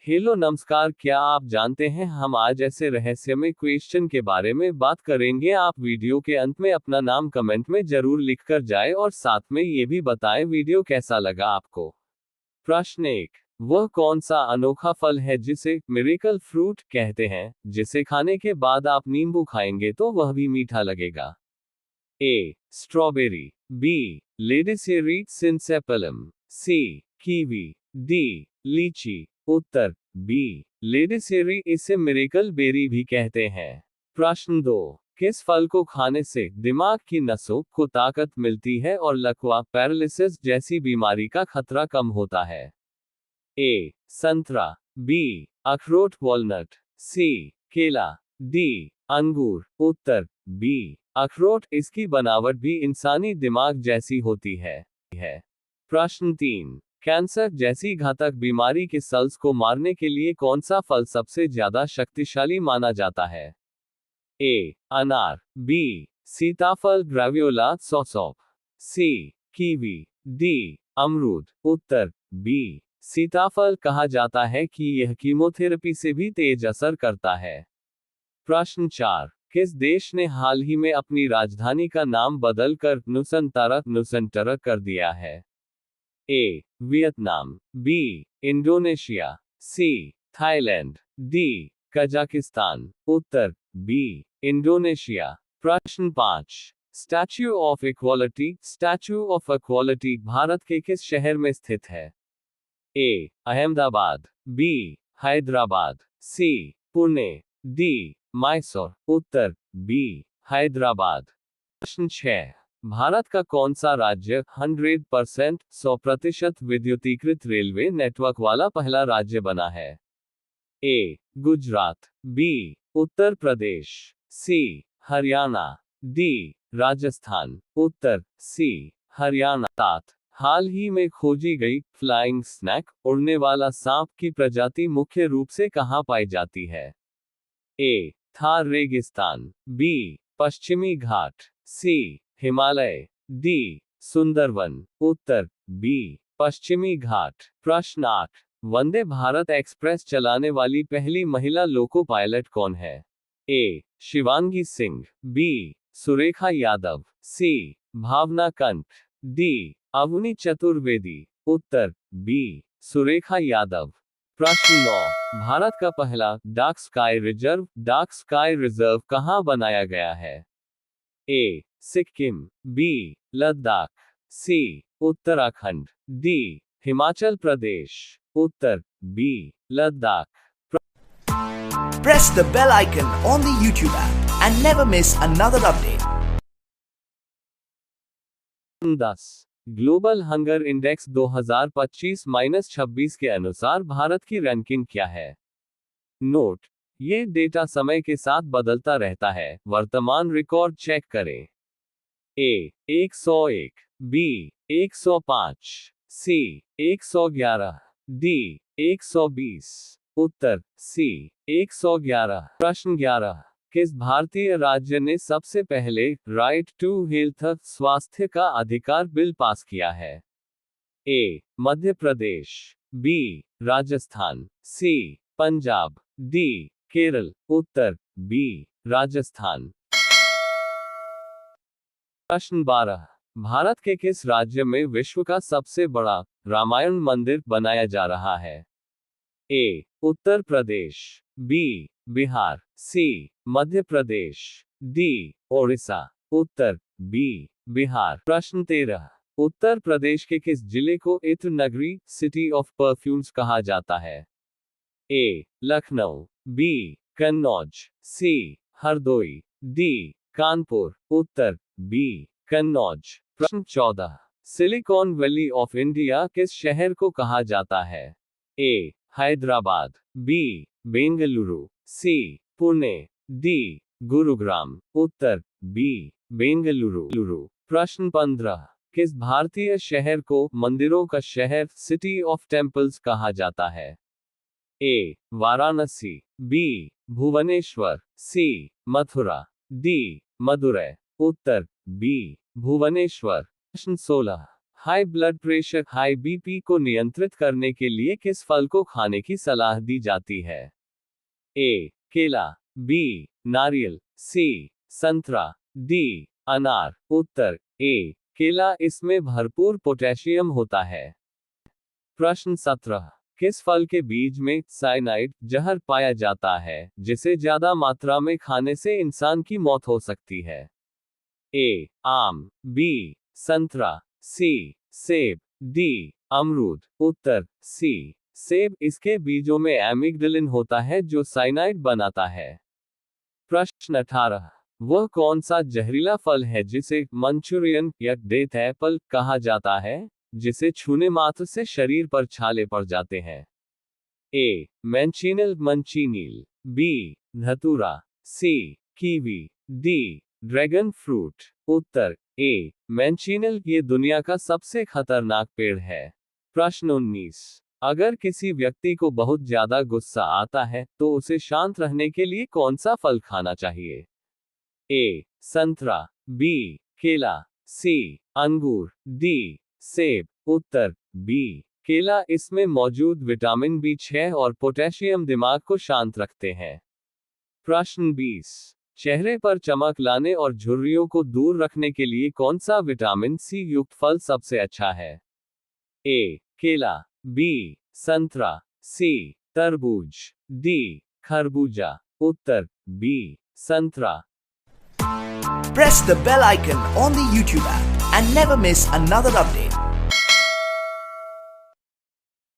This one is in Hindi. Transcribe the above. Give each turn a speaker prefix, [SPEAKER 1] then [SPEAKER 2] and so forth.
[SPEAKER 1] हेलो नमस्कार, क्या आप जानते हैं हम आज ऐसे रहस्यमय क्वेश्चन के बारे में बात करेंगे। आप वीडियो के अंत में अपना नाम कमेंट में जरूर लिख कर जाए और साथ में ये भी बताएं वीडियो कैसा लगा आपको। प्रश्न 1। वह कौन सा अनोखा फल है जिसे मिरेकल फ्रूट कहते हैं, जिसे खाने के बाद आप नींबू खाएंगे तो वह भी मीठा लगेगा? ए. Strawberry, B. लेडिसेरी सिंसेपलम, सी. Kiwi, D. लीची। उत्तर बी. लेडिसेरी, इसे मिरेकल बेरी भी कहते हैं। प्रश्न 2। किस फल को खाने से दिमाग की नसों को ताकत मिलती है और लकवा पैरालिसिस जैसी बीमारी का खतरा कम होता है? ए. संतरा, बी. अखरोट वॉलनट, सी. केला, डी. अंगूर। उत्तर बी. अखरोट, इसकी बनावट भी इंसानी दिमाग जैसी होती है। प्रश्न 3। कैंसर जैसी घातक बीमारी के सेल्स को मारने के लिए कौन सा फल सबसे ज्यादा शक्तिशाली माना जाता है? ए. अनार, बी. सीताफल ग्रेवियोला सौसौप, सी. Kiwi, D. अमरूद। उत्तर बी. सीताफल, कहा जाता है कि यह कीमोथेरेपी से भी तेज असर करता है। प्रश्न 4। किस देश ने हाल ही में अपनी राजधानी का नाम बदलकर नुसंतरा कर दिया है? A. Vietnam, B. Indonesia, C. Thailand, D. Kazakhstan. उत्तर बी. इंडोनेशिया। प्रश्न 5। स्टैच्यू ऑफ इक्वालिटी भारत के किस शहर में स्थित है? ए. अहमदाबाद, बी. हैदराबाद, सी. पुणे, डी. मैसूर। उत्तर बी. हैदराबाद। प्रश्न 6। भारत का कौन सा राज्य 100% विद्युतीकृत रेलवे नेटवर्क वाला पहला राज्य बना है? ए. गुजरात, बी. उत्तर प्रदेश, सी. हरियाणा, डी. राजस्थान। उत्तर सी. हरियाणा। 7। हाल ही में खोजी गई फ्लाइंग स्नैक उड़ने वाला सांप की प्रजाति मुख्य रूप से कहां पाई जाती है? ए. थार रेगिस्तान, बी. पश्चिमी घाट, सी. हिमालय, डी. सुंदरवन। उत्तर बी. पश्चिमी घाट। प्रश्न 8। वंदे भारत एक्सप्रेस चलाने वाली पहली महिला लोको पायलट कौन है? ए. शिवांगी सिंह, बी. सुरेखा यादव, सी. भावना कंठ, डी. अवनी चतुर्वेदी। उत्तर बी. सुरेखा यादव। प्रश्न 9। भारत का पहला डार्क स्काई रिजर्व कहां बनाया गया है? A. Sikkim, B. Ladakh, C. Uttarakhand, D. Himachal Pradesh. उत्तर B. Ladakh.
[SPEAKER 2] Press the bell icon on the YouTube app and never miss another update.
[SPEAKER 1] 10। Global hunger index 2025-26 के अनुसार भारत की रैंकिंग क्या है? नोट: ये डेटा समय के साथ बदलता रहता है, वर्तमान रिकॉर्ड चेक करें। ए. 101, बी. 105, सी. 111, डी. 120। उत्तर सी. 111। प्रश्न 11। किस भारतीय राज्य ने सबसे पहले राइट टू हेल्थ स्वास्थ्य का अधिकार बिल पास किया है? ए. मध्य प्रदेश, बी. राजस्थान, सी. पंजाब, डी. केरल। उत्तर बी. राजस्थान। प्रश्न 12। भारत के किस राज्य में विश्व का सबसे बड़ा रामायण मंदिर बनाया जा रहा है? ए. उत्तर प्रदेश, बी. बिहार, सी. मध्य प्रदेश, डी. ओडिशा। उत्तर बी. बिहार। प्रश्न 13। उत्तर प्रदेश के किस जिले को इत्र नगरी सिटी ऑफ परफ्यूम्स कहा जाता है? ए. लखनऊ, बी. कन्नौज, सी. हरदोई, डी. कानपुर। उत्तर बी. कन्नौज। प्रश्न 14। सिलिकॉन वैली ऑफ इंडिया किस शहर को कहा जाता है? ए. हैदराबाद, बी. बेंगलुरु, सी. पुणे, डी. गुरुग्राम। उत्तर बी. बेंगलुरु। प्रश्न 15। किस भारतीय शहर को मंदिरों का शहर सिटी ऑफ टेम्पल्स कहा जाता है? ए. वाराणसी, बी. भुवनेश्वर, सी. मथुरा, डी. मदुरै। उत्तर बी. भुवनेश्वर। प्रश्न 16। High blood pressure, high BP को नियंत्रित करने के लिए किस फल को खाने की सलाह दी जाती है? ए. केला, बी. नारियल, सी. संतरा, डी. अनार। उत्तर ए. केला, इसमें भरपूर पोटेशियम होता है। प्रश्न 17, किस फल के बीज में साइनाइड जहर पाया जाता है जिसे ज्यादा मात्रा में खाने से इंसान की मौत हो सकती है? ए. आम, बी. संतरा, सी. सेब, डी. अमरूद। उत्तर सी. सेब, इसके बीजों में एमिग्डलिन होता है जो साइनाइड बनाता है। प्रश्न 18, वह कौन सा जहरीला फल है जिसे मंचूरियन या डेथ एप्पल कहा जाता है, जिसे छूने मात्र से शरीर पर छाले पड़ जाते हैं? ए. Manchineel manchineel, B. धतूरा, C. Kiwi, D. Dragon fruit. उत्तर ए. मैंचीनिल, ये दुनिया का सबसे खतरनाक पेड़ है। प्रश्न 19, अगर किसी व्यक्ति को बहुत ज्यादा गुस्सा आता है तो उसे शांत रहने के लिए कौन सा फल खाना चाहिए? ए. संतरा, बी. केला, सी. अंगूर, डी. सेब। उत्तर बी. केला, इसमें मौजूद विटामिन B6 और पोटेशियम दिमाग को शांत रखते हैं। प्रश्न 20, चेहरे पर चमक लाने और झुर्रियों को दूर रखने के लिए कौन सा विटामिन सी युक्त फल सबसे अच्छा है? ए. केला, बी. संतरा, सी. तरबूज, डी. खरबूजा। उत्तर बी. संतरा।
[SPEAKER 2] Press the bell icon on the YouTube app and never miss another update.